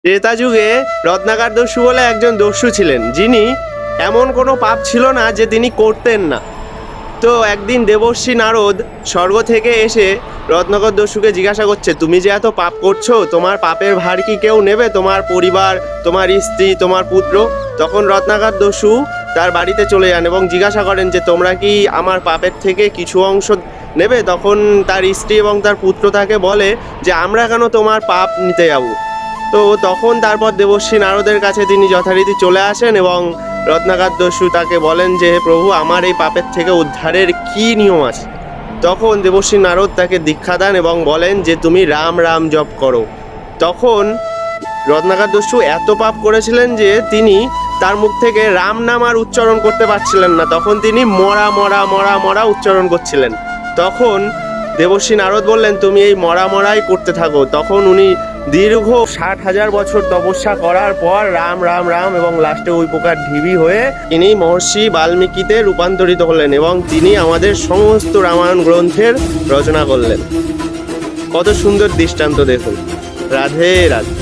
ত্রেতা যুগে রত্নাকর দস্যু বলে একজন দস্যু ছিলেন, যিনি এমন কোনো পাপ ছিল না যে তিনি করতেন না। তো একদিন দেবর্ষি নারদ স্বর্গ থেকে এসে রত্নাকর দস্যুকে জিজ্ঞাসা করছে, তুমি যে এত পাপ করছো, তোমার পাপের ভার কি কেউ নেবে? তোমার পরিবার, তোমার স্ত্রী, তোমার পুত্র? তখন রত্নাকর দস্যু তার বাড়িতে চলে যান এবং জিজ্ঞাসা করেন যে তোমরা কি আমার পাপের থেকে কিছু অংশ নেবে? তখন তার স্ত্রী এবং তার পুত্র তাকে বলে যে আমরা কেন তোমার পাপ নিতে যাব। তো তখন তারপর দেবর্ষি নারদের কাছে তিনি যথারীতি চলে আসেন এবং রত্নাকর দস্যু তাকে বলেন যে প্রভু, আমার এই পাপের থেকে উদ্ধারের কি নিয়ম আছে? তখন দেবর্ষি নারদ তাকে দীক্ষা দেন এবং বলেন যে তুমি রাম রাম জপ করো। তখন রত্নাকর দস্যু এত পাপ করেছিলেন যে তিনি তার মুখ থেকে রাম নাম আর উচ্চারণ করতে পারছিলেন না। তখন তিনি মরা মরা মরা মরা উচ্চারণ করছিলেন। তখন দেবর্ষি নারদ বললেন তুমি এই মরা মরাই করতে থাকো। তখন উনি দীর্ঘ 60,000 বছর তপস্যা করার পর রাম রাম রাম এবং লাস্টে ওই প্রকার ঢিবি হয়ে তিনি মহর্ষি বাল্মীকিতে রূপান্তরিত হলেন এবং তিনি আমাদের সমস্ত রামায়ণ গ্রন্থের রচনা করলেন। কত সুন্দর দৃষ্টান্ত দেখুন। রাধে রাধে।